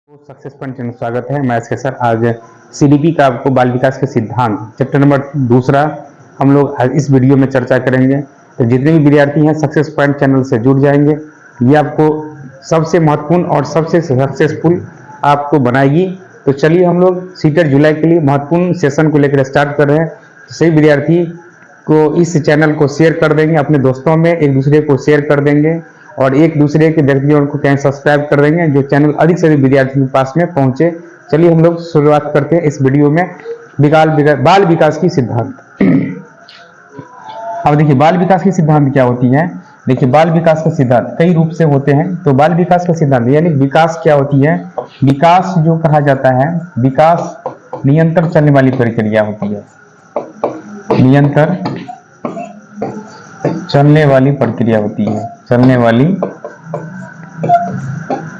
Success point channel स्वागत है। मैं एस के सर आज सीडीपी का आपको बाल विकास के सिद्धांत चैप्टर नंबर 2 हम लोग आज इस वीडियो में चर्चा करेंगे। तो जितने भी विद्यार्थी हैं सक्सेस पॉइंट चैनल से जुड़ जाएंगे, ये आपको सबसे महत्वपूर्ण और सबसे सक्सेसफुल आपको बनाएगी। तो चलिए हम लोग सीटेट जुलाई के लिए महत्वपूर्ण सेशन को लेकर स्टार्ट कर रहे हैं। तो सही विद्यार्थी को इस चैनल को शेयर कर देंगे, अपने दोस्तों में एक दूसरे को शेयर कर देंगे और एक दूसरे के व्यक्तियों को कहीं सब्सक्राइब कर देंगे, जो चैनल अधिक से अधिक विद्यार्थियों के पास में पहुंचे। चलिए हम लोग शुरुआत करते हैं इस वीडियो में बाल विकास की सिद्धांत। अब देखिए बाल विकास की सिद्धांत क्या होती है। देखिए बाल विकास का सिद्धांत कई रूप से होते हैं। तो बाल विकास का सिद्धांत यानी विकास क्या होती है। विकास जो कहा जाता है, विकास निरंतर चलने वाली प्रक्रिया होती है। निरंतर चलने वाली प्रक्रिया होती है, चलने वाली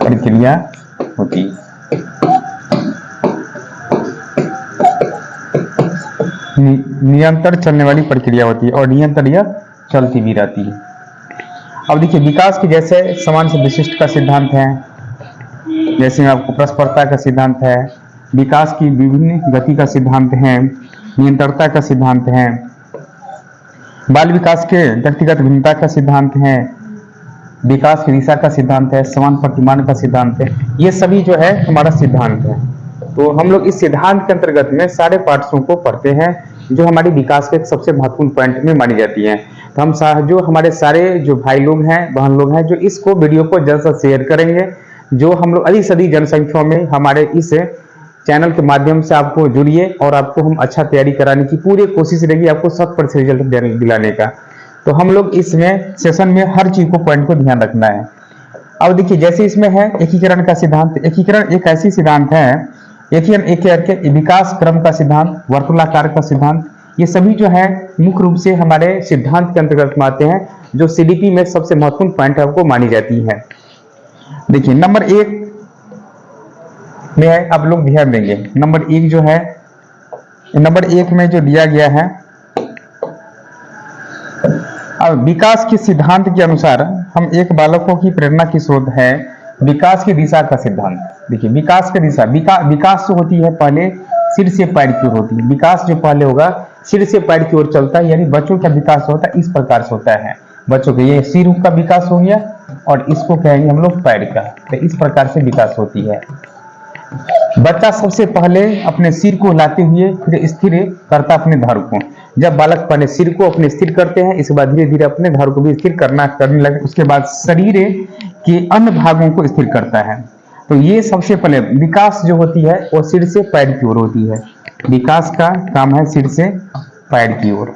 प्रक्रिया होती है। निरंतर चलने वाली प्रक्रिया होती है और निरंतर यह चलती भी रहती है। अब देखिए विकास के जैसे समान से विशिष्ट का सिद्धांत है, जैसे आपको परस्परता का सिद्धांत है, विकास की विभिन्न गति का सिद्धांत है, निरंतरता का सिद्धांत है, बाल विकास के व्यक्तिगत भिन्नता का सिद्धांत है, विकास की दिशा का सिद्धांत है, समान प्रतिमान का सिद्धांत है। ये सभी जो है हमारा सिद्धांत है। तो हम लोग इस सिद्धांत के अंतर्गत में सारे पार्ट्सों को पढ़ते हैं जो हमारी विकास के सबसे महत्वपूर्ण पॉइंट में मानी जाती है। तो हम जो हमारे सारे जो भाई लोग हैं, बहन लोग हैं, जो इसको वीडियो को जल्द से शेयर करेंगे, जो हम लोग अधिक से अधिक जनसंख्या में हमारे इस चैनल के माध्यम से आपको जुड़िए और आपको हम अच्छा तैयारी कराने की पूरी कोशिश रहेगी, आपको 100% रिजल्ट दिलाने का। तो हम लोग इसमें सेशन में हर चीज को पॉइंट को ध्यान रखना है। अब देखिए जैसे इसमें है एकीकरण का सिद्धांत। एकीकरण एक ऐसी सिद्धांत है, एकीकरण एक करके विकास क्रम का सिद्धांत, वर्तुलाकार का सिद्धांत, ये सभी जो है मुख्य रूप से हमारे सिद्धांत के अंतर्गत में आते हैं, जो सीडीपी में सबसे महत्वपूर्ण पॉइंट आपको मानी जाती है। देखिए नंबर 1 में है, आप लोग ध्यान देंगे। नंबर 1 जो है, नंबर 1 में जो दिया गया है, अब विकास के सिद्धांत के अनुसार हम एक बालकों की प्रेरणा की स्रोत है विकास की दिशा का सिद्धांत। देखिए विकास की दिशा, विकास जो होती है पहले सिर से पैर की ओर होती है। विकास जो पहले होगा सिर से पैर की ओर चलता है, यानी बच्चों का विकास होता है इस प्रकार से होता है। बच्चों के ये सिर का विकास हो गया और इसको कहेंगे हम लोग पैर का। तो इस प्रकार से विकास होती है। बच्चा सबसे पहले अपने सिर को हिलाते हुए फिर स्थिर करता अपने धड़ को। जब बालक पहले सिर को अपने स्थिर करते हैं, इसके बाद धीरे धीरे अपने धड़ को भी स्थिर करने लगे, उसके बाद शरीर के अन्य भागों को स्थिर करता है। तो ये सबसे पहले विकास जो होती है वो सिर से पैर की ओर होती है। विकास का काम है सिर से पैर की ओर,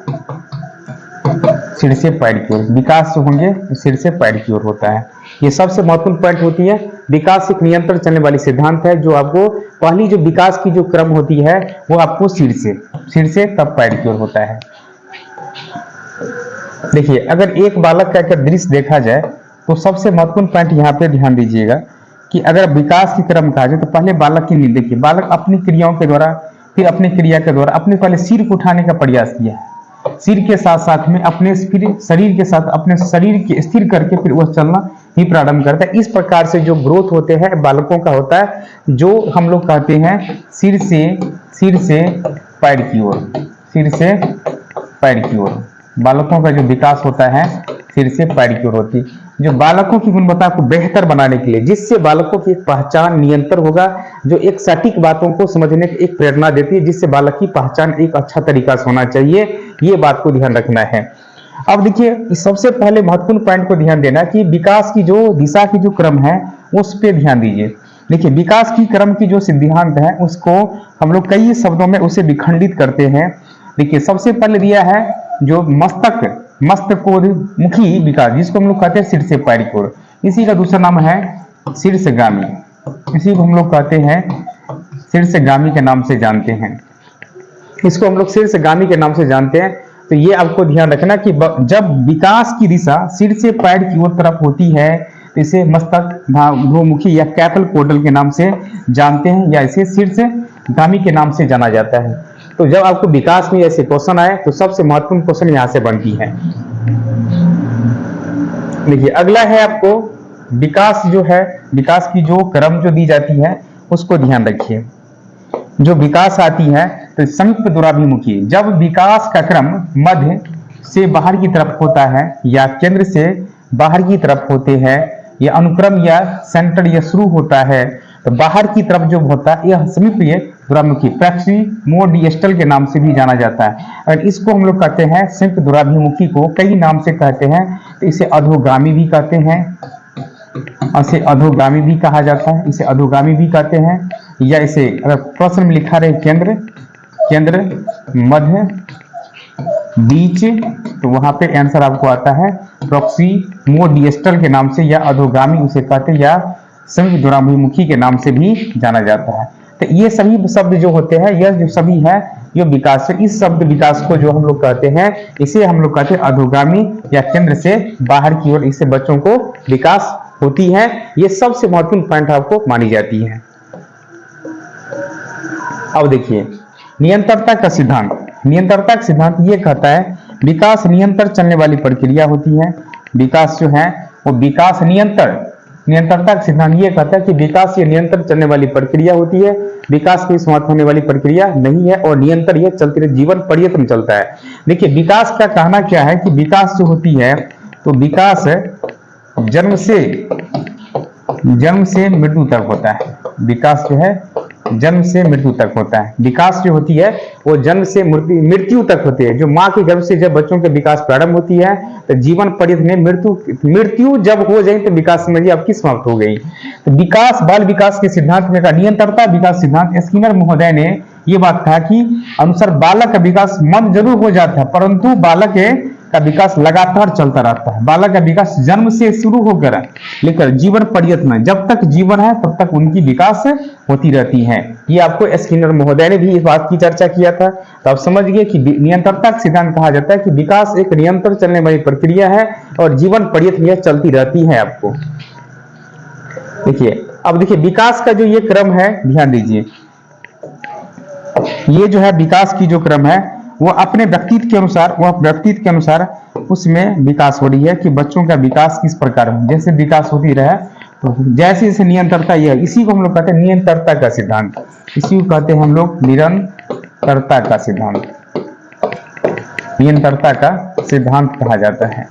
सिर से पैर की ओर विकास जो होंगे सिर से पैर की ओर होता है। ये सबसे महत्वपूर्ण पॉइंट होती है। विकास एक निरंतर चलने वाली सिद्धांत है, जो आपको पहली जो विकास की जो क्रम होती है वो आपको सिर से तब पैर की ओर होता है। देखिए अगर एक बालक का अगर दृश्य देखा जाए तो सबसे महत्वपूर्ण पॉइंट यहाँ पे ध्यान दीजिएगा कि अगर विकास की क्रम कहा जाए तो पहले बालक की नींद। देखिए बालक अपनी क्रियाओं के द्वारा, फिर अपनी क्रिया के द्वारा अपने पहले सिर को उठाने का प्रयास किया है, सिर के साथ साथ में अपने फिर शरीर के साथ अपने शरीर के स्थिर करके फिर वह चलना ही प्रारंभ करता है। इस प्रकार से जो ग्रोथ होते हैं बालकों का होता है, जो हम लोग कहते हैं सिर से पैर की ओर, सिर से पैर की ओर बालकों का जो विकास होता है सिर से पैर की ओर होती है। जो बालकों की गुणवत्ता को बेहतर बनाने के लिए, जिससे बालकों की एक पहचान निरंतर होगा, जो एक सटीक बातों को समझने की एक प्रेरणा देती है, जिससे बालक की पहचान एक अच्छा तरीका से होना चाहिए, ये बात को ध्यान रखना है। अब देखिए सबसे पहले महत्वपूर्ण पॉइंट को ध्यान देना कि विकास की जो दिशा की जो क्रम है उस पर ध्यान दीजिए। देखिए विकास की क्रम की जो सिद्धांत है उसको हम लोग कई शब्दों में उसे विखंडित करते हैं। देखिए सबसे पहले दिया है जो मस्तकोन्मुखी विकास, जिसको हम लोग कहते हैं सिर से पैर की ओर। इसी का दूसरा नाम है शीर्षगामी, इसी को हम लोग कहते हैं शीर्षगामी के नाम से जानते हैं। इसको हम लोग शीर्षगामी के नाम से जानते हैं। तो ये आपको ध्यान रखना कि जब विकास की दिशा सिर से पैर की ओर तरफ होती है तो इसे मस्तकोन्मुखी या कैपल कोडल के नाम से जानते हैं, या इसे शीर्षगामी के नाम से जाना जाता है। तो जब आपको विकास में ऐसे क्वेश्चन आए तो सबसे महत्वपूर्ण क्वेश्चन यहां से बनती है। देखिए अगला है आपको विकास जो है, विकास की जो क्रम जो दी जाती है उसको ध्यान रखिए। जो विकास आती है तो संयुक्त दूराभिमुखी, जब विकास का क्रम मध्य से बाहर की तरफ होता है या केंद्र से बाहर की तरफ होते हैं, या अनुक्रम या सेंटर या शुरू होता है तो बाहर की तरफ जो होता है यह समीप दूराभिमुखी प्रैक्सिमोडिस्टल के नाम से भी जाना जाता है। और इसको हम लोग कहते हैं संयुक्त दूराभिमुखी को कई नाम से कहते हैं। तो इसे अधोगामी भी कहते हैं, इसे अधोगामी भी कहा जाता है, इसे अधोगामी भी कहते हैं, या इसे अगर प्रश्न में लिखा रहे केंद्र मध्य बीच, तो वहां पे आंसर आपको आता है प्रॉक्सिमोडिस्टल के नाम से, या अधोगामी उसे कहते हैं, या संयुक्त दूराभिमुखी के नाम से भी जाना जाता है। तो ये सभी शब्द जो होते हैं, यह जो सभी है ये विकास है। इस शब्द विकास को जो हम लोग कहते हैं, इसे हम लोग कहते हैं अधोगामी या केंद्र से बाहर की ओर इससे बच्चों को विकास होती है। ये सबसे महत्वपूर्ण पॉइंट आपको मानी जाती है। अब देखिए निरंतरता का सिद्धांत। निरंतरता का सिद्धांत ये कहता है विकास निरंतर चलने वाली प्रक्रिया होती है। विकास जो है वो विकास निरंतरता का सिद्धांत ये कहता है कि विकास ये निरंतर चलने वाली प्रक्रिया होती है। विकास कोई समाप्त होने वाली प्रक्रिया नहीं है और निरंतर यह चलती रहे, जीवन पर्यंत चलता है। देखिए विकास का कहना क्या है कि विकास जो होती है तो विकास जन्म से मृत्यु तक होता है। विकास जो है जन्म से मृत्यु तक होता है। विकास जो होती है वो जन्म से मृत्यु तक होती है। जो माँ के गर्भ से जब बच्चों के विकास प्रारंभ होती है तो जीवन पर्यंत में मृत्यु जब हो जाए तो विकास समझिए आपकी समाप्त हो गई। तो विकास बाल विकास के सिद्धांत में का निरंतरता विकास सिद्धांत स्किनर महोदय ने ये बात कहा कि अनुसार बालक का विकास मंद जरूर हो जाता है परंतु बालक का विकास लगातार चलता रहता है। बालक का विकास जन्म से शुरू होकर लेकर जीवन पर्यंत में, जब तक जीवन है तब तक उनकी विकास होती रहती है। ये आपको स्किनर महोदय ने भी इस बात की चर्चा किया था। तो आप समझ गए कि निरंतरता का सिद्धांत कहा जाता है कि विकास एक निरंतर चलने वाली प्रक्रिया है और जीवन पर्यंत यह चलती रहती है। आपको देखिए, अब देखिए विकास का जो ये क्रम है, ध्यान दीजिए, ये जो है विकास की जो क्रम है वो अपने व्यक्तित्व के अनुसार उसमें विकास हो रही है कि बच्चों का विकास किस प्रकार हो, जैसे विकास होती रहे तो जैसे जैसे निरंतरता यह, इसी को हम लोग कहते हैं निरंतरता का सिद्धांत। इसी को कहते हैं हम लोग निरंतरता का सिद्धांत। निरंतरता का सिद्धांत कहा जाता है,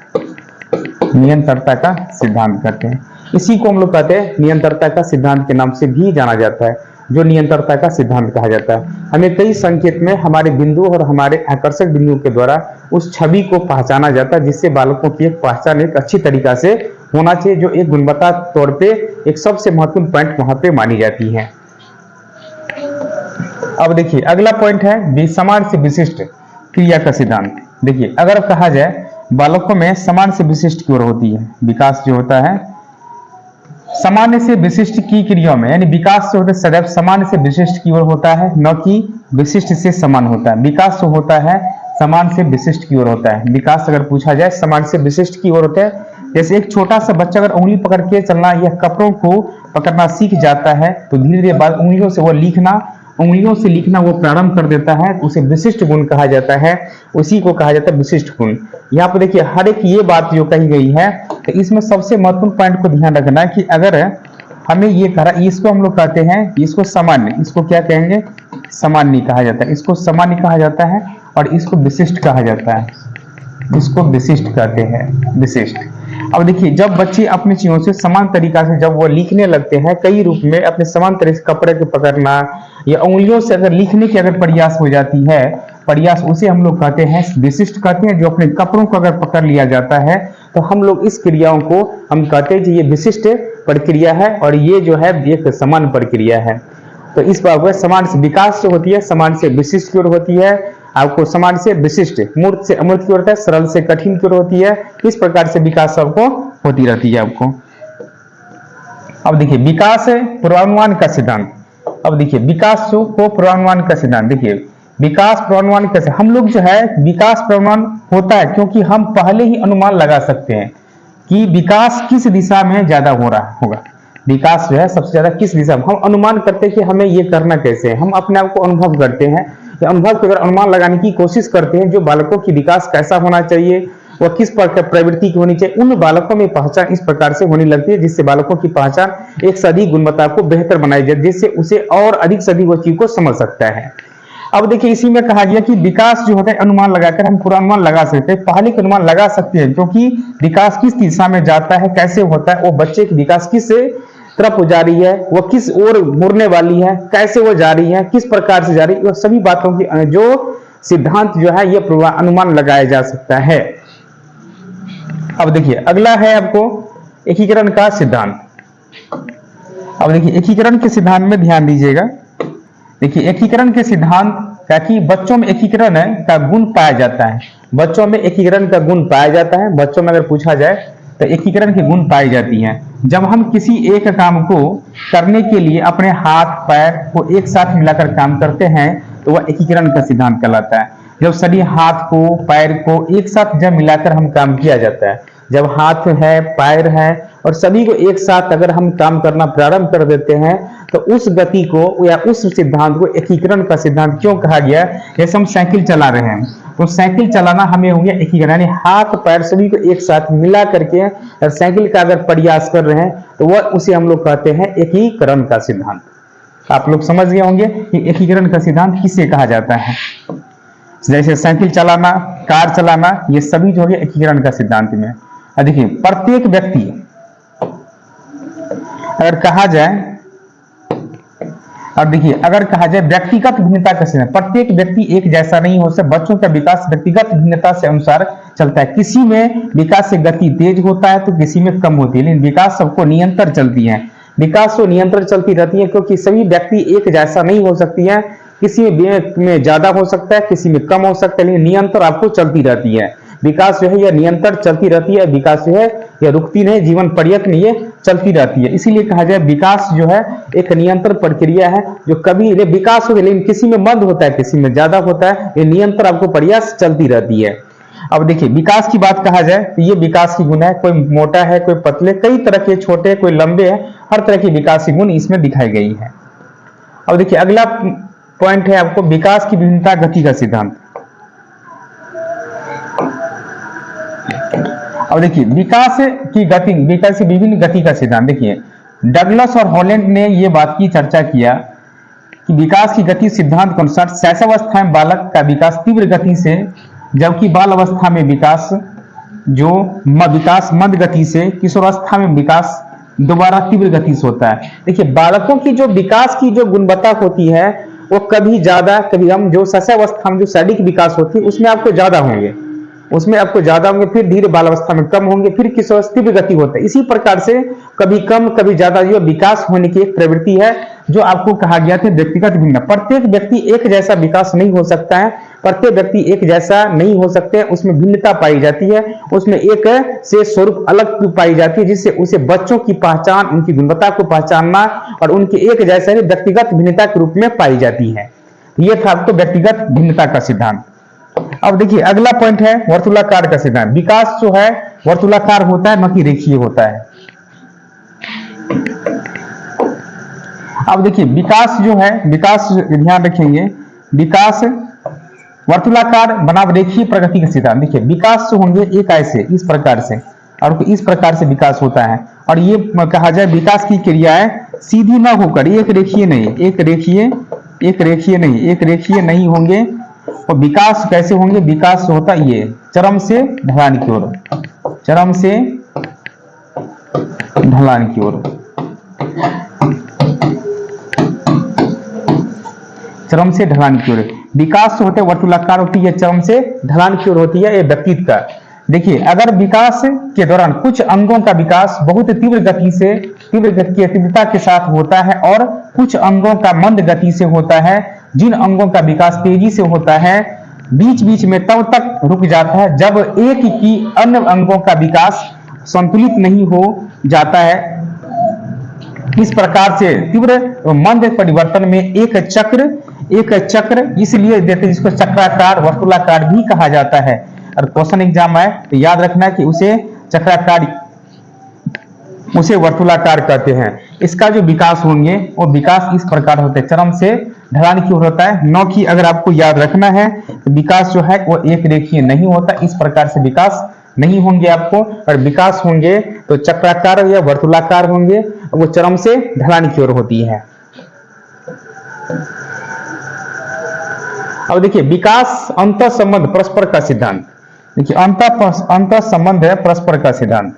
निरंतरता का सिद्धांत कहते हैं। इसी को हम लोग कहते हैं निरंतरता का सिद्धांत के नाम से भी जाना जाता है, जो निरंतरता का सिद्धांत कहा जाता है। हमें कई संकेत में हमारे बिंदु और हमारे आकर्षक बिंदुओं के द्वारा उस छवि को पहचाना जाता है जिससे बालकों की एक पहचान एक अच्छी तरीका से होना चाहिए, जो एक गुणवत्ता तौर पे एक सबसे महत्वपूर्ण पॉइंट वहां पे मानी जाती है। अब देखिए अगला पॉइंट है समान से विशिष्ट क्रिया का सिद्धांत। देखिए अगर कहा जाए बालकों में समान से विशिष्ट की ओर होती है, विकास जो होता है सामान्य से विशिष्ट की क्रियाओं में, यानी विकास जो होता है सदैव सामान्य से विशिष्ट की ओर होता है, न कि विशिष्ट से समान होता है। विकास जो होता है समान से विशिष्ट की ओर होता है। विकास अगर पूछा जाए समान से विशिष्ट की ओर होता है। जैसे एक छोटा सा बच्चा अगर उंगली पकड़ के चलना या कपड़ों को पकड़ना सीख जाता है तो धीरे धीरे बाद उंगलियों से लिखना वो प्रारंभ कर देता है, तो उसे विशिष्ट गुण कहा जाता है। उसी को कहा जाता है विशिष्ट गुण। यहाँ पर देखिए हर एक ये बात जो कही गई है तो इसमें सबसे महत्वपूर्ण पॉइंट को ध्यान रखना है कि अगर हमें ये कहा, इसको हम लोग कहते हैं इसको सामान्य, इसको क्या कहेंगे सामान्य कहा जाता है, इसको सामान्य कहा जाता है और इसको विशिष्ट कहा जाता है, इसको विशिष्ट कहते हैं, विशिष्ट। अब देखिए जब बच्चे अपनी चीजों से समान तरीका से जब वो लिखने लगते हैं कई रूप में अपने समान तरीके से कपड़े को पकड़ना या उंगलियों से अगर लिखने की अगर प्रयास हो जाती है, प्रयास उसे हम लोग कहते हैं विशिष्ट कहते हैं। जो अपने कपड़ों को अगर पकड़ लिया जाता है तो हम लोग इस क्रियाओं को हम कहते हैं कि ये विशिष्ट प्रक्रिया है और ये जो है एक समान प्रक्रिया है। तो इस बात में समान से विकास जो होती है समान से विशिष्ट की ओर होती है। आपको समान से विशिष्ट, मूर्त से अमूर्त की ओर होता है, सरल से कठिन की ओर होती है। इस प्रकार से विकास सबको होती रहती है आपको। अब देखिए विकास पूर्वानुमान का सिद्धांत। अब देखिए विकास को पूर्वानुमान का सिद्धांत, देखिए विकास पूर्वानुमान कैसे, हम लोग जो है विकास पूर्वानुमान होता है क्योंकि हम पहले ही अनुमान लगा सकते हैं कि विकास किस दिशा में ज्यादा हो रहा होगा। विकास जो है सबसे ज्यादा किस दिशा में, हम अनुमान करते हैं कि हमें ये करना कैसे है। हम अपने आप को अनुभव करते हैं, अनुभव के अगर अनुमान लगाने की कोशिश करते हैं जो बालकों की विकास कैसा होना चाहिए वह किस प्रकार प्रवृत्ति की होनी चाहिए, उन बालकों में पहचान इस प्रकार से होने लगती है जिससे बालकों की पहचान एक से अधिक गुणवत्ता को बेहतर बनाई जाए, जिससे उसे और अधिक से अधिक वो चीज को समझ सकता है। अब देखिए इसी में कहा गया कि विकास जो होता है अनुमान लगाकर हम पूरा अनुमान लगा सकते हैं, पहले का अनुमान लगा सकते हैं, क्योंकि विकास किस दिशा में जाता है, कैसे होता है, वो बच्चे की विकास किस तरफ हो जा रही है, वो किस ओर मुड़ने वाली है, कैसे वो जा रही है, किस प्रकार से जा रही है, वो सभी बातों की जो सिद्धांत जो है ये अनुमान लगाया जा सकता है। अब देखिए अगला है आपको एकीकरण का सिद्धांत। अब देखिए एकीकरण के सिद्धांत में ध्यान दीजिएगा। देखिए एकीकरण के सिद्धांत क्या कि बच्चों में एकीकरण का गुण पाया जाता है, बच्चों में एकीकरण का गुण पाया जाता है। बच्चों में अगर पूछा जाए तो एकीकरण के गुण पाई जाती हैं जब हम किसी एक काम को करने के लिए अपने हाथ पैर को एक साथ मिलाकर काम करते हैं तो वह एकीकरण का सिद्धांत कहलाता है। जब सभी हाथ को पैर को एक साथ जब मिलाकर हम काम किया जाता है, जब हाथ है पैर है और सभी को एक साथ अगर हम काम करना प्रारंभ कर देते हैं तो उस गति को या उस सिद्धांत को एकीकरण का सिद्धांत क्यों कहा गया। जैसे हम साइकिल चला रहे हैं तो साइकिल चलाना हमें हो गया एकीकरण, यानी हाथ पैर सभी को एक साथ मिला करके साइकिल का अगर प्रयास कर रहे हैं तो वह उसे हम लोग कहते हैं एकीकरण का सिद्धांत। आप लोग समझ गए होंगे कि एकीकरण का सिद्धांत किसे कहा जाता है। जैसे साइकिल चलाना, कार चलाना, ये सभी जो है एकीकरण का सिद्धांत में। देखिए प्रत्येक व्यक्ति अगर कहा जाए, अब देखिए अगर कहा जाए व्यक्तिगत भिन्नता का सिद्धांत, प्रत्येक व्यक्ति एक जैसा नहीं हो सकता। बच्चों का विकास व्यक्तिगत भिन्नता से अनुसार चलता है। किसी में विकास से गति तेज होता है तो किसी में कम होती है, लेकिन विकास सबको निरंतर चलती है। विकास तो निरंतर चलती रहती है क्योंकि सभी व्यक्ति एक जैसा नहीं हो सकती है। किसी में ज्यादा हो सकता है, किसी में कम हो सकता है, लेकिन निरंतर आपको चलती रहती है। विकास जो है यह निरंतर चलती रहती है। विकास जो है यह रुकती नहीं, जीवन पर्यंत नहीं, ये चलती रहती है। इसीलिए कहा जाए विकास जो है एक निरंतर प्रक्रिया है जो कभी विकास होता है लेकिन किसी में मंद होता है, किसी में ज्यादा होता है। ये निरंतर आपको प्रयास चलती रहती है। अब देखिए विकास की बात कहा जाए तो ये विकास की गुण है, कोई मोटा है, कोई पतले, कई तरह के, छोटे, कोई लंबे है, हर तरह की विकास की गुण इसमें दिखाई गई है। अब देखिए अगला पॉइंट है आपको विकास की विभिन्नता गति का सिद्धांत। अब देखिए विकास की गति, विकास की विभिन्न गति का सिद्धांत। देखिए डगलस और हॉलैंड ने यह बात की चर्चा किया कि विकास की गति सिद्धांत के अनुसार शैशवावस्था में बालक का विकास तीव्र गति से, जबकि बाल अवस्था में विकास मंद गति से, किशोरावस्था में विकास दोबारा तीव्र गति से होता है। देखिए बालकों की जो विकास की जो गुणवत्ता होती है वो कभी ज्यादा कभी कम, जो शैशवावस्था में जो शारीरिक विकास होती है उसमें आपको ज्यादा होंगे, फिर धीरे बाल अवस्था में कम होंगे, फिर किशोरावस्था तीव्र गति होता है। इसी प्रकार से कभी कम कभी ज्यादा जो विकास होने की एक प्रवृत्ति है जो आपको कहा गया था व्यक्तिगत भिन्न। प्रत्येक व्यक्ति एक जैसा विकास नहीं हो सकता है, प्रत्येक व्यक्ति एक जैसा नहीं हो सकते हैं, उसमें भिन्नता पाई जाती है, उसमें एक से स्वरूप अलग पाई जाती है, जिससे उसे बच्चों की पहचान, उनकी गुणवत्ता को पहचानना और उनके एक जैसा ही व्यक्तिगत भिन्नता के रूप में पाई जाती है। यह था आपको व्यक्तिगत भिन्नता का सिद्धांत। अब देखिए अगला पॉइंट है वर्तुलाकार का सिद्धांत। विकास जो है वर्तुलाकार होता है, न कि रेखीय होता है। अब देखिए विकास जो है, विकास ध्यान रखेंगे, विकास वर्तुलाकार बनाम रेखीय प्रगति का सिद्धांत। देखिए विकास जो होंगे एक ऐसे इस प्रकार से और इस प्रकार से विकास होता है, और ये कहा जाए विकास की क्रियाएं सीधी ना होकर एक रेखीय नहीं होंगे। और विकास कैसे होंगे, विकास होता है ये चरम से ढलान की ओर, चरम से ढलान की ओर, चरम से ढलान की ओर। विकास जो होते हैं वर्तुलाकार होती है, चरम से ढलान की ओर होती है, ये व्यक्तित्व का। देखिए अगर विकास के दौरान कुछ अंगों का विकास बहुत तीव्र गति से, तीव्रता के साथ होता है और कुछ अंगों का मंद गति से होता है, जिन अंगों का विकास तेजी से होता है बीच बीच में तब तक रुक जाता है जब एक की अन्य अंगों का विकास संतुलित नहीं हो जाता है। इस प्रकार से तीव्र मंद परिवर्तन में एक चक्र इसलिए देते जिसको चक्राकार वर्तुलाकार भी कहा जाता है। और क्वेश्चन एग्जाम है तो याद रखना कि उसे वर्तुलाकार कहते हैं। इसका जो विकास होंगे वो विकास इस प्रकार होते हैं, चरम से ढलान की ओर होता है। नौ की अगर आपको याद रखना है तो विकास जो है वो एक रेखीय नहीं होता, इस प्रकार से विकास नहीं होंगे आपको, और विकास होंगे तो चक्राकार या वर्तुलाकार होंगे, वो चरम से ढलान की ओर होती है। अब देखिए विकास अंतर संबंध परस्पर का सिद्धांत। देखिए अंतर संबंध है परस्पर का सिद्धांत।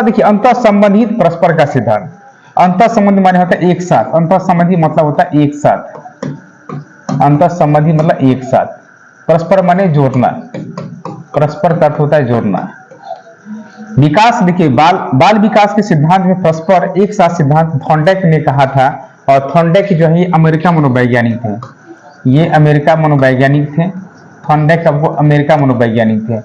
देखिए अंतर संबंधित परस्पर का सिद्धांत। अंतर संबंधी माने होता है एक साथ, अंतर संबंधी मतलब होता है एक साथ, अंतर संबंधी मतलब एक साथ, परस्पर माने जोड़ना, परस्पर का अर्थ होता है जोड़ना। विकास देखिए बाल विकास के सिद्धांत में परस्पर एक साथ सिद्धांत थॉर्नडाइक ने कहा था, और थॉर्नडाइक जो है अमेरिका मनोवैज्ञानिक थे, ये अमेरिका मनोवैज्ञानिक थे, थॉर्नडाइक आपको अमेरिका मनोवैज्ञानिक थे,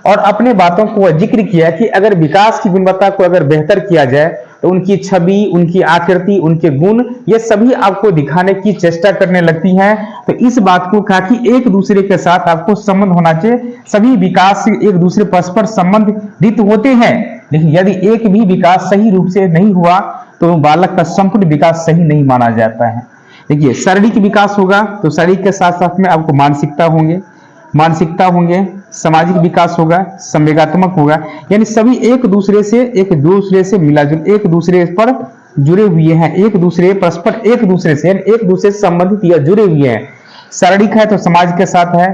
और अपने बातों को वह जिक्र किया कि अगर विकास की गुणवत्ता को अगर बेहतर किया जाए तो उनकी छवि, उनकी आकृति, उनके गुण, ये सभी आपको दिखाने की चेष्टा करने लगती हैं। तो इस बात को कहा कि एक दूसरे के साथ आपको संबंध होना चाहिए, सभी विकास एक दूसरे परस्पर संबंधित होते हैं, लेकिन यदि एक भी विकास सही रूप से नहीं हुआ तो बालक का संपूर्ण विकास सही नहीं माना जाता है। देखिए शारीरिक विकास होगा तो शारीरिक के साथ साथ में आपको मानसिकता होंगे, सामाजिक विकास होगा, संवेगात्मक होगा, यानी सभी एक दूसरे से मिलाजुल, एक दूसरे पर जुड़े हुए हैं, एक दूसरे परस्पर एक दूसरे से संबंधित या जुड़े हुए हैं। शारीरिक है तो समाज के साथ है,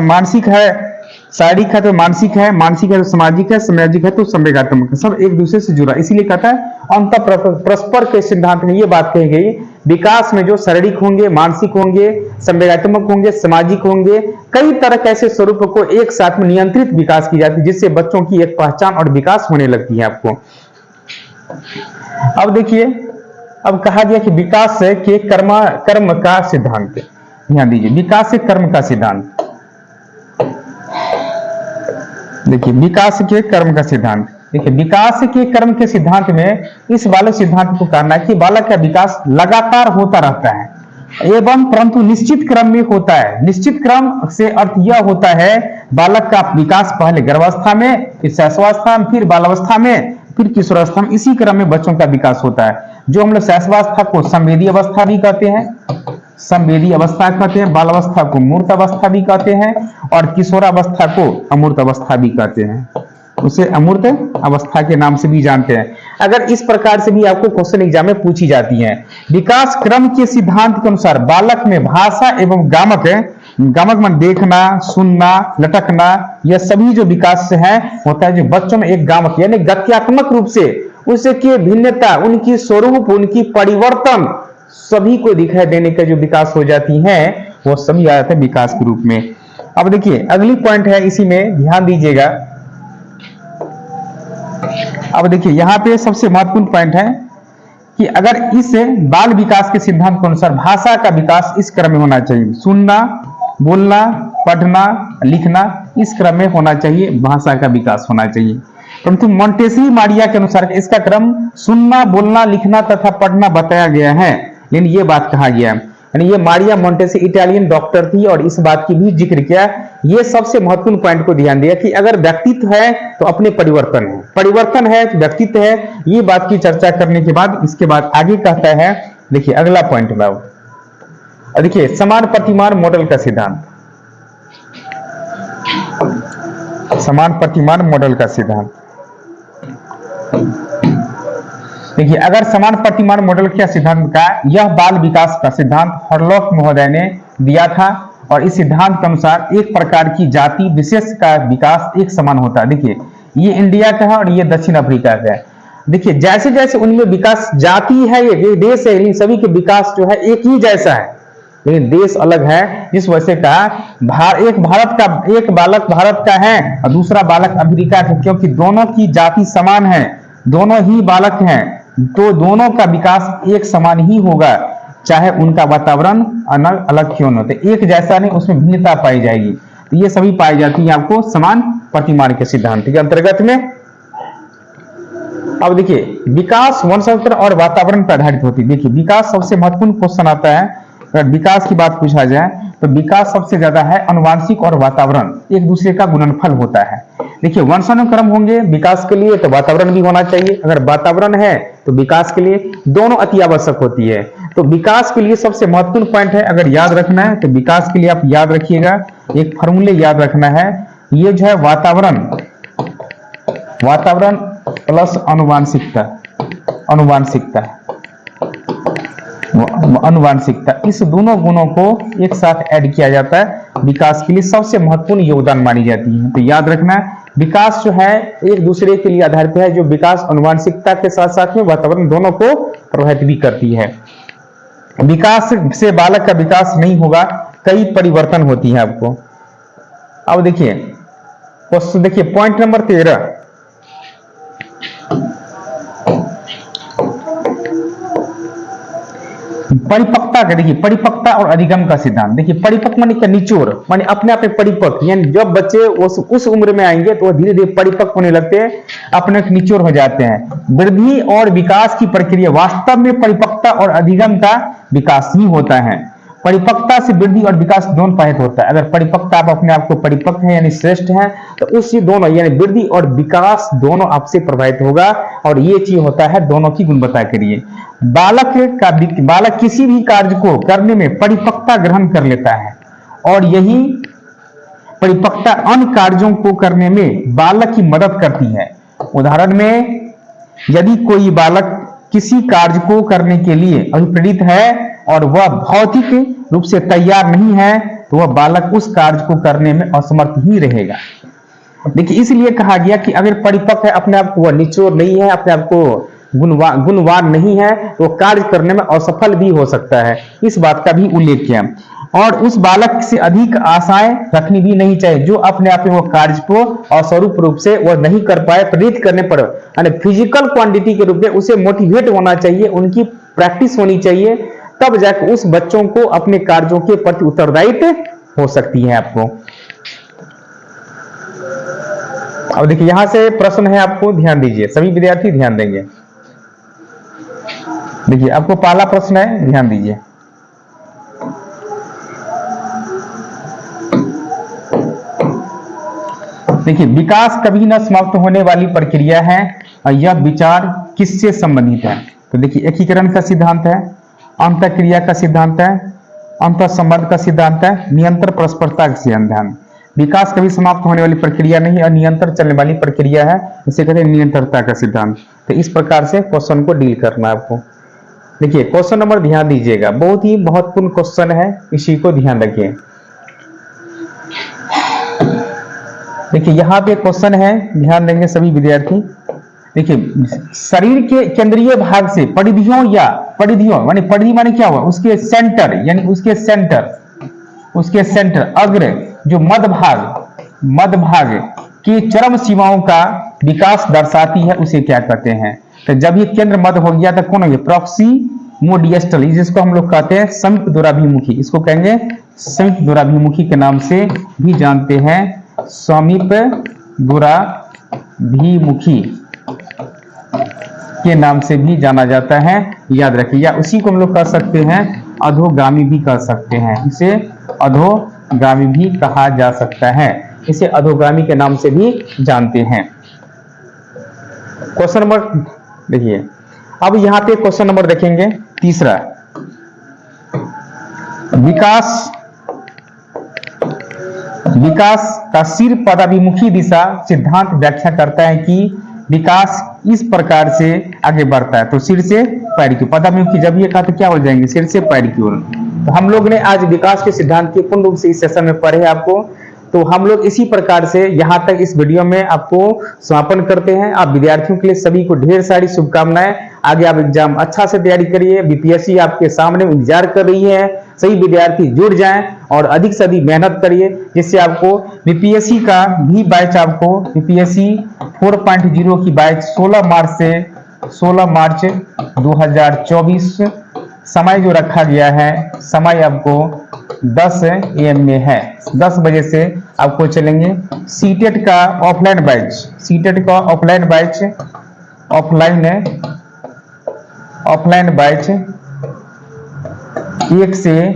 मानसिक है, शारीरिक है तो मानसिक है, मानसिक है तो सामाजिक है, सामाजिक है तो संवेगात्मक है, सब एक दूसरे से जुड़ा। इसीलिए कहता है अंतर परस्पर के सिद्धांत में ये बात कही गई, विकास में जो शारीरिक होंगे, मानसिक होंगे, संवेगात्मक होंगे, सामाजिक होंगे, कई तरह के ऐसे स्वरूप को एक साथ में नियंत्रित विकास की जाती है, जिससे बच्चों की एक पहचान और विकास होने लगती है आपको। अब देखिए, अब कहा गया कि विकास के कर्म का सिद्धांत, ध्यान दीजिए, विकास से कर्म का सिद्धांत। देखिए विकास के कर्म का सिद्धांत, देखिए विकास के कर्म के सिद्धांत में इस वाले सिद्धांत को कहना है कि बालक का विकास लगातार होता रहता है एवं परंतु निश्चित क्रम में होता है। निश्चित क्रम से अर्थ यह होता है बालक का विकास पहले गर्भावस्था में, फिर शैशवावस्था में, फिर बालावस्था में, फिर किशोरावस्था में, इसी क्रम में बच्चों का विकास होता है। जो हम लोग शैशवावस्था को संवेदी अवस्था भी कहते हैं, संवेदी अवस्था कहते हैं, बाल अवस्था को मूर्त अवस्था भी कहते हैं, और किशोरावस्था को अमूर्त अवस्था भी कहते हैं, उसे अमूर्त अवस्था के नाम से भी जानते हैं। अगर इस प्रकार से भी आपको क्वेश्चन एग्जाम में पूछी जाती है। विकास क्रम के सिद्धांत के अनुसार बालक में भाषा एवं गामक मन देखना, सुनना, लटकना, यह सभी जो विकास है होता है, जो बच्चों में एक गामक यानी गत्यात्मक रूप से उसकी भिन्नता, उनकी स्वरूप, उनकी परिवर्तन सभी को दिखाई देने का जो विकास हो जाती है, वो सभी आ जाते हैं विकास के रूप में। अब देखिए अगली पॉइंट है, इसी में ध्यान दीजिएगा। अब देखिए यहाँ पे सबसे महत्वपूर्ण पॉइंट है कि अगर इस बाल विकास के सिद्धांत के अनुसार भाषा का विकास इस क्रम में होना चाहिए, सुनना, बोलना, पढ़ना, लिखना, इस क्रम में होना चाहिए, भाषा का विकास होना चाहिए। परंतु मोंटेसरी मारिया के अनुसार इसका क्रम सुनना, बोलना, लिखना तथा पढ़ना बताया गया है, लेकिन ये बात कहा गया, यानी ये मारिया मोंटेसरी इटालियन डॉक्टर थी और इस बात की भी जिक्र किया। ये सबसे महत्वपूर्ण पॉइंट को ध्यान दिया कि अगर व्यक्तित्व है तो अपने परिवर्तन है तो व्यक्तित्व है। ये बात की चर्चा करने के बाद इसके बाद आगे कहता है, देखिए अगला पॉइंट में देखिए समान प्रतिमान मॉडल का सिद्धांत, समान प्रतिमान मॉडल का सिद्धांत। देखिए अगर समान प्रतिमान मॉडल का सिद्धांत का, यह बाल विकास का सिद्धांत हॉर्लॉक महोदय ने दिया था, और इस सिद्धांत के अनुसार एक प्रकार की जाति विशेष का विकास एक समान होता है। देखिए ये इंडिया का है और ये दक्षिण अफ्रीका का है। देखिए जैसे जैसे उनमें विकास, जाति है, ये देश है, इन सभी के विकास जो है एक ही जैसा है, लेकिन देश अलग है। जिस वजह से कहा एक बालक भारत का है और दूसरा बालक अफ्रीका का, क्योंकि दोनों की जाति समान है, दोनों ही बालक हैं, तो दोनों का विकास एक समान ही होगा, चाहे उनका वातावरण अलग अलग क्यों न हो, तो एक जैसा नहीं, उसमें भिन्नता पाई जाएगी। तो ये सभी पाई जाती है आपको समान प्रतिमान के सिद्धांत के अंतर्गत में। अब देखिए विकास वंशस्त्र और वातावरण पर आधारित होती है। देखिए विकास सबसे महत्वपूर्ण क्वेश्चन आता है, अगर विकास की बात पूछा जाए तो विकास सबसे ज्यादा है अनुवांशिक और वातावरण एक दूसरे का गुणनफल होता है। देखिए वंशानुक्रम होंगे विकास के लिए तो वातावरण भी होना चाहिए, अगर वातावरण है तो विकास के लिए दोनों अति आवश्यक होती है। तो विकास के लिए सबसे महत्वपूर्ण पॉइंट है, अगर याद रखना है तो विकास के लिए आप याद रखिएगा, एक फॉर्मूले याद रखना है, ये जो है वातावरण प्लस अनुवांशिकता, इस दोनों गुणों को एक साथ ऐड किया जाता है, विकास के लिए सबसे महत्वपूर्ण योगदान मानी जाती है। तो याद रखना विकास जो है एक दूसरे के लिए आधारित है, जो विकास अनुवांशिकता के साथ साथ में वातावरण दोनों को प्रभावित भी करती है। विकास से बालक का विकास नहीं होगा, कई परिवर्तन होती है आपको। अब देखिए पॉइंट नंबर 13, परिपक्वता का। देखिए परिपक्वता और अधिगम का सिद्धांत, देखिए परिपक्व माने क्या, निचोड़ माने अपने आप में परिपक्व, यानी जब बच्चे उस उम्र में आएंगे तो धीरे धीरे परिपक्व होने लगते हैं, अपने निचोड़ हो जाते हैं। वृद्धि और विकास की प्रक्रिया, वास्तव में परिपक्वता और अधिगम का विकास ही होता है। परिपक्वता से वृद्धि और विकास दोनों प्रभावित होता है। अगर परिपक्वता आप अपने आप को परिपक्व है यानी श्रेष्ठ है, तो उससे दोनों यानी वृद्धि और विकास दोनों आपसे प्रभावित होगा, और ये चीज होता है दोनों की गुणवत्ता के लिए। बालक किसी भी कार्य को करने में परिपक्वता ग्रहण कर लेता है, और यही परिपक्वता अन्य कार्यों को करने में बालक की मदद करती है। उदाहरण में यदि कोई बालक किसी कार्य को करने के लिए अभिप्रेरित है और वह भौतिक रूप से तैयार नहीं है, तो वह बालक उस कार्य को करने में असमर्थ ही रहेगा। देखिए इसलिए कहा गया कि अगर परिपक्व है, अपने आप को वह निचोड़ नहीं है, अपने आप को गुणवान नहीं है, तो कार्य करने में असफल भी हो सकता है, इस बात का भी उल्लेख किया। और उस बालक से अधिक आशाएं रखनी भी नहीं चाहिए, जो अपने आप में वो कार्य को अस्वरूप रूप से वह नहीं कर पाए, प्रेरित करने पर यानी फिजिकल क्वांटिटी के रूप में उसे मोटिवेट होना चाहिए, उनकी प्रैक्टिस होनी चाहिए, तब जाकर उस बच्चों को अपने कार्यों के प्रति उत्तरदायित्व हो सकती है आपको। अब देखिए यहां से प्रश्न है, आपको ध्यान दीजिए, सभी विद्यार्थी ध्यान देंगे। देखिए आपको पहला प्रश्न है, ध्यान दीजिए। देखिए विकास कभी न समाप्त होने वाली प्रक्रिया है, और यह विचार किससे संबंधित है? तो देखिए एकीकरण का सिद्धांत है, अंतःक्रिया का सिद्धांत है, अंतःसंबंध का सिद्धांत है, निरंतर परस्परता का सिद्धांत। विकास कभी समाप्त होने वाली प्रक्रिया नहीं और निरंतर चलने वाली प्रक्रिया है, इसे कहते हैं निरंतरता का सिद्धांत। तो इस प्रकार से क्वेश्चन को डील करना है आपको। देखिए क्वेश्चन नंबर ध्यान दीजिएगा, बहुत ही महत्वपूर्ण क्वेश्चन है, इसी को ध्यान रखिए। देखिए यहाँ पे क्वेश्चन है, ध्यान देंगे सभी विद्यार्थी। देखिए शरीर के केंद्रीय भाग से परिधियों माने परिधि माने क्या हुआ, उसके सेंटर यानी उसके सेंटर अग्र जो मध्य भाग की चरम सीमाओं का विकास दर्शाती है, उसे क्या कहते हैं? तो जब ये केंद्र मध्य हो गया तो कौन हो गया? प्रॉक्सिमोडियस्टल, जिसको हम लोग कहते हैं समीप दूराभिमुखी, इसको कहेंगे समीप दूराभिमुखी के नाम से भी जानते हैं, समीप दूराभिमुखी के नाम से भी जाना जाता है, याद रखिए। या उसी को हम लोग कह सकते हैं अधोगामी भी कह सकते हैं, इसे अधोगामी भी कहा जा सकता है, इसे अधोगामी के नाम से भी जानते हैं। क्वेश्चन नंबर देखिए, अब यहाँ पे क्वेश्चन नंबर देखेंगे तीसरा, विकास का सिर पदाभिमुखी दिशा सिद्धांत व्याख्या करता है कि विकास इस प्रकार से आगे बढ़ता है। तो सिर से पैर की ओर, पदाभिमुखी जब ये कहा तो क्या हो जाएंगे? सिर से पैर की ओर। तो हम लोग ने आज विकास के सिद्धांत के पूर्ण रूप से इस सेशन में पढ़े आपको। तो हम लोग इसी प्रकार से यहाँ तक इस वीडियो में आपको समापन करते हैं। आप विद्यार्थियों के लिए सभी को ढेर सारी शुभकामनाएं। आगे आप एग्जाम अच्छा से तैयारी करिए, बीपीएससी आपके सामने इंतजार कर रही है। सभी विद्यार्थी जुड़ जाएं और अधिक से अधिक मेहनत करिए, जिससे आपको बीपीएससी का भी बैच, आपको बीपीएससी 4.0 की बैच 16 मार्च 2024 समय जो रखा गया है, समय आपको 10 AM में है, 10 बजे से आपको चलेंगे। सीटेट का ऑफलाइन बैच 1 से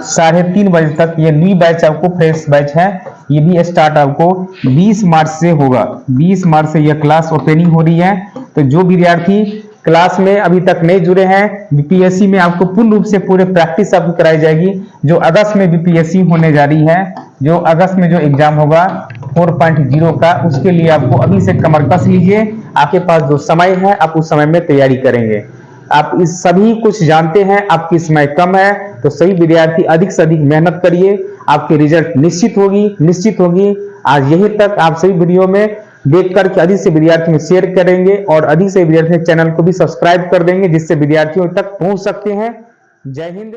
3:30 बजे तक, ये न्यू बैच आपको फ्रेश बैच है, ये भी स्टार्ट आपको 20 मार्च से होगा। 20 मार्च से यह क्लास ओपनिंग हो रही है। तो जो विद्यार्थी क्लास में अभी तक नहीं जुड़े हैं, बीपीएससी में आपको पूर्ण रूप से पूरे प्रैक्टिस आपको कराई जाएगी। जो अगस्त में बीपीएससी होने जा रही है, जो अगस्त में जो एग्जाम होगा 4.0 का, उसके लिए आपको अभी से कमर कस लीजिए। आपके पास जो समय है आप उस समय में तैयारी करेंगे। आप इस सभी कुछ जानते हैं, आपकी समय कम है, तो सही विद्यार्थी अधिक से अधिक मेहनत करिए, आपकी रिजल्ट निश्चित होगी। आज यही तक। आप सभी वीडियो में देख करके अधिक से विद्यार्थियों में शेयर करेंगे और अधिक से विद्यार्थी चैनल को भी सब्सक्राइब कर देंगे, जिससे विद्यार्थियों तक पहुंच सकते हैं। जय हिंद।